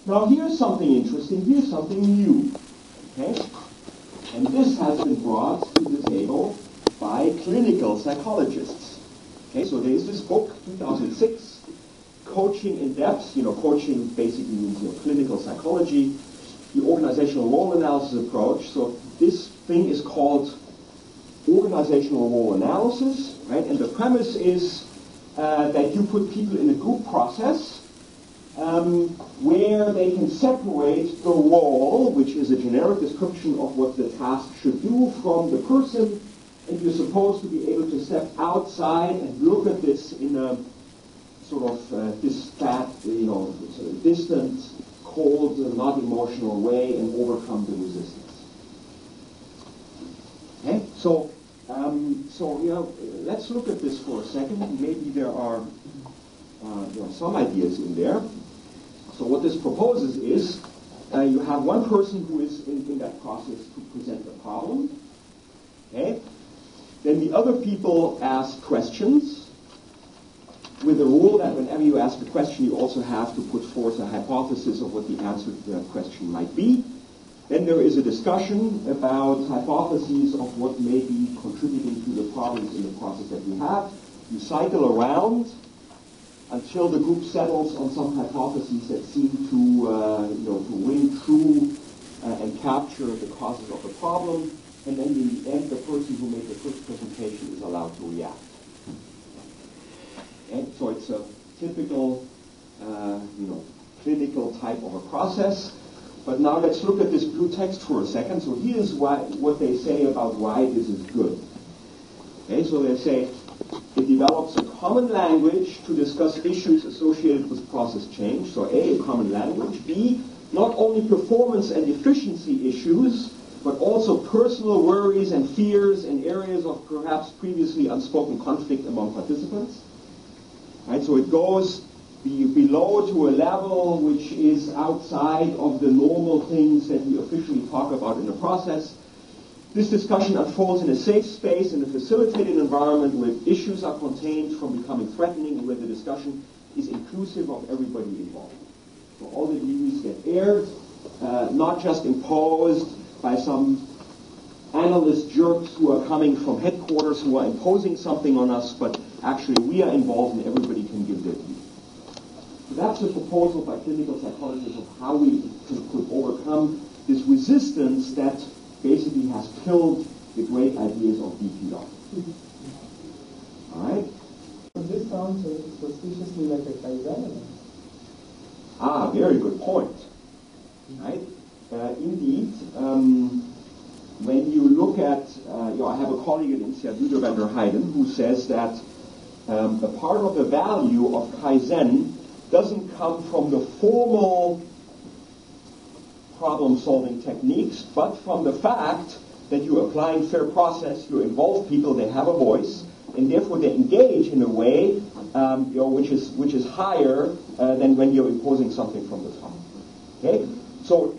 Now here's something interesting, here's something new. Okay? And this has been brought to the table by clinical psychologists. Okay, so there is this book, 2006, Coaching in Depth. Coaching basically means clinical psychology, the organizational role analysis approach. So this thing is called organizational role analysis, right? And the premise is that you put people in a group process where they can separate the role, which is a generic description of what the task should do, from the person, and you're supposed to be able to step outside and look at this in a sort of distant, cold, not emotional way and overcome the resistance. Okay, so let's look at this for a second. Maybe there are some ideas in there. So what this proposes is you have one person who is in that process to present the problem. Okay? Then the other people ask questions with the rule that whenever you ask a question, you also have to put forth a hypothesis of what the answer to that question might be. Then there is a discussion about hypotheses of what may be contributing to the problems in the process that you have. You cycle around until the group settles on some hypotheses that seem to ring true and capture the causes of the problem. And then in the end, the person who made the first presentation is allowed to react. And so it's a typical, clinical type of a process. But now let's look at this blue text for a second. So here's what they say about why this is good. Okay, so they say it develops a common language to discuss issues associated with process change. So A, a common language. B, not only performance and efficiency issues, but also personal worries and fears and areas of perhaps previously unspoken conflict among participants. Right, so it goes below to a level which is outside of the normal things that we officially talk about in the process. This discussion unfolds in a safe space, in a facilitated environment where issues are contained from becoming threatening and where the discussion is inclusive of everybody involved. So all the views get aired, not just imposed by some analyst jerks who are coming from headquarters who are imposing something on us, but actually we are involved and everybody can give their view. So that's the proposal by clinical psychologists of how we could overcome this resistance that basically has killed the great ideas of DPR. All right? This sounds suspiciously like a Kaizen. Very good point. Right? Indeed, when you look at, I have a colleague at Institut van der Heijden who says that a part of the value of Kaizen doesn't come from the formal problem-solving techniques, but from the fact that you're applying fair process, you involve people, they have a voice, and therefore they engage in a way which is higher than when you're imposing something from the top. Okay, so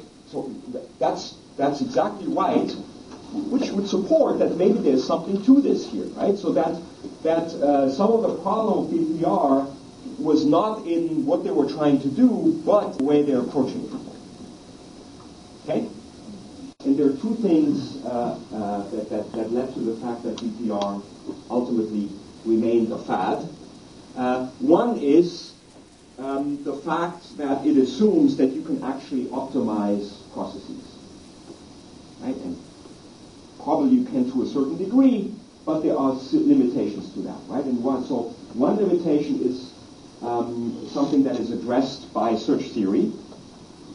that's exactly right, which would support that maybe there's something to this here, right? So that some of the problem of BPR was not in what they were trying to do, but the way they're approaching it. Okay? And there are two things that led to the fact that BPR ultimately remained a fad. One is the fact that it assumes that you can actually optimize processes. Right? And probably you can to a certain degree, but there are limitations to that. Right? And one limitation is something that is addressed by search theory.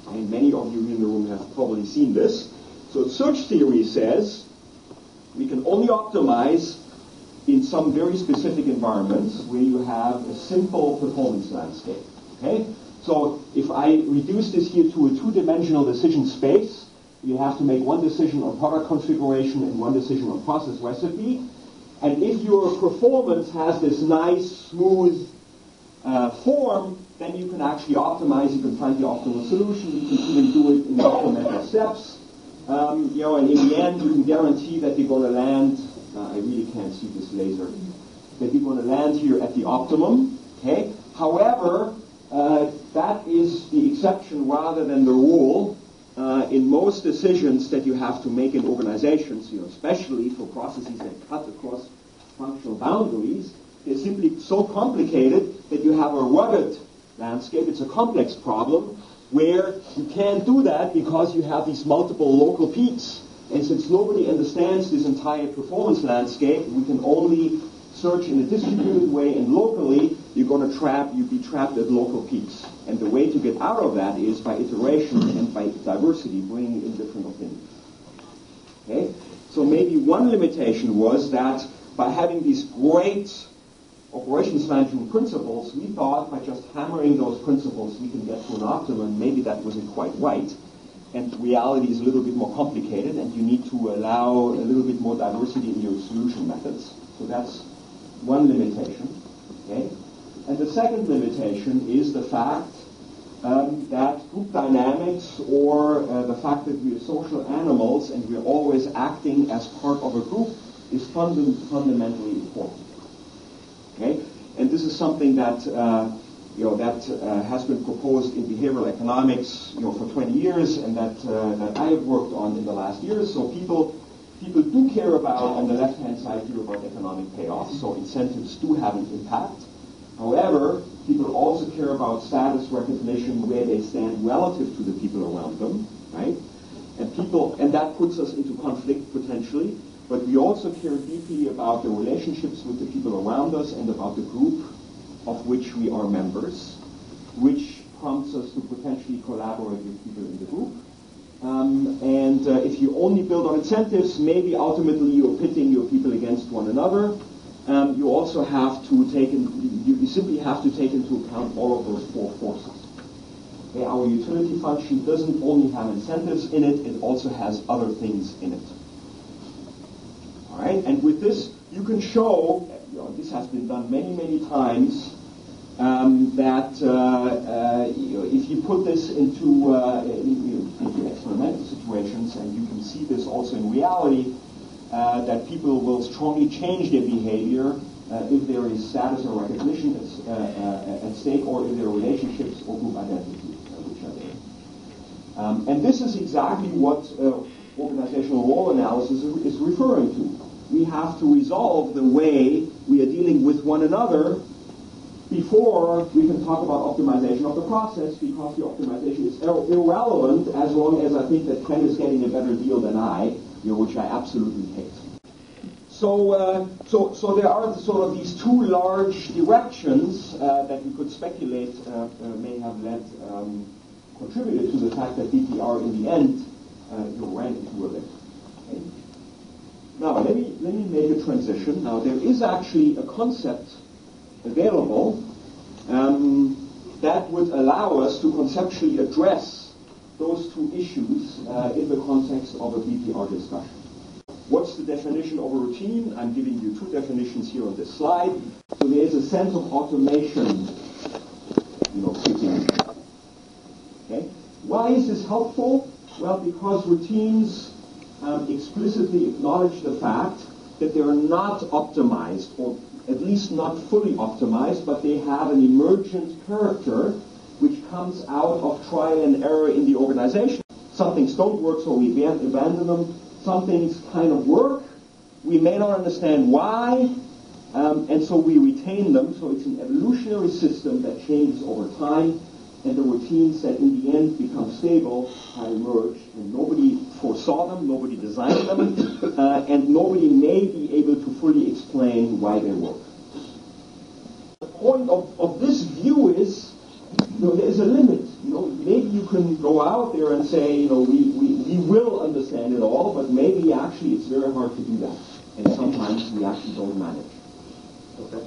And many of you in the room have probably seen this. So search theory says we can only optimize in some very specific environments where you have a simple performance landscape. Okay? So if I reduce this here to a two-dimensional decision space, you have to make one decision on product configuration and one decision on process recipe. And if your performance has this nice, smooth form, then you can actually optimize, you can find the optimal solution, you can even do it in incremental steps. And in the end, you can guarantee that you're going to land, I really can't see this laser, that you're going to land here at the optimum. Okay? However, that is the exception rather than the rule. In most decisions that you have to make in organizations, especially for processes that cut across functional boundaries, they're simply so complicated that you have a rugged landscape. It's a complex problem where you can't do that because you have these multiple local peaks. And since nobody understands this entire performance landscape, we can only search in a distributed way, and locally you'll be trapped at local peaks. And the way to get out of that is by iteration and by diversity, bringing in different opinions. Okay? So maybe one limitation was that by having these great operations management principles, we thought by just hammering those principles we can get to an optimum. Maybe that wasn't quite right. And reality is a little bit more complicated, and you need to allow a little bit more diversity in your solution methods. So that's one limitation. Okay? And the second limitation is the fact that group dynamics, or the fact that we are social animals and we're always acting as part of a group, is fundamentally important. Okay? And this is something that has been proposed in behavioral economics, for 20 years, and that I have worked on in the last years. So people do care about, on the left-hand side here, about economic payoff. So incentives do have an impact. However, people also care about status recognition, where they stand relative to the people around them, right? And that puts us into conflict potentially. But we also care deeply about the relationships with the people around us and about the group of which we are members, which prompts us to potentially collaborate with people in the group. If you only build on incentives, maybe ultimately you're pitting your people against one another. You also have to you simply have to take into account all of those four forces. Okay, our utility function doesn't only have incentives in it, it also has other things in it. All right, and with this, you can show, this has been done many, many times, that if you put this into experimental situations, and you can see this also in reality, that people will strongly change their behavior if there is status or recognition at stake, or if there are relationships or group identity, which are there. And this is exactly what organizational role analysis is referring to. We have to resolve the way we are dealing with one another before we can talk about optimization of the process, because the optimization is irrelevant as long as I think that Ken is getting a better deal than I, which I absolutely hate. So there are sort of these two large directions that we could speculate may have contributed to the fact that BPR in the end ran into a bit. Okay? Now let me make a transition. Now there is actually a concept available that would allow us to conceptually address those two issues in the context of a BPR discussion. What's the definition of a routine? I'm giving you two definitions here on this slide. So there is a sense of automation, kicking in. Okay? Why is this helpful? Well, because routines explicitly acknowledge the fact that they are not optimized, or at least not fully optimized, but they have an emergent character which comes out of trial and error in the organization. Some things don't work, so we abandon them. Some things kind of work. We may not understand why, and so we retain them. So it's an evolutionary system that changes over time, and the routines that in the end become stable are emerged, and nobody foresaw them, nobody designed them, and nobody may be able to fully explain why they work. The point of this view is, there's a limit. Maybe you can go out there and say, we will understand it all, but maybe actually it's very hard to do that, and sometimes we actually don't manage. Okay.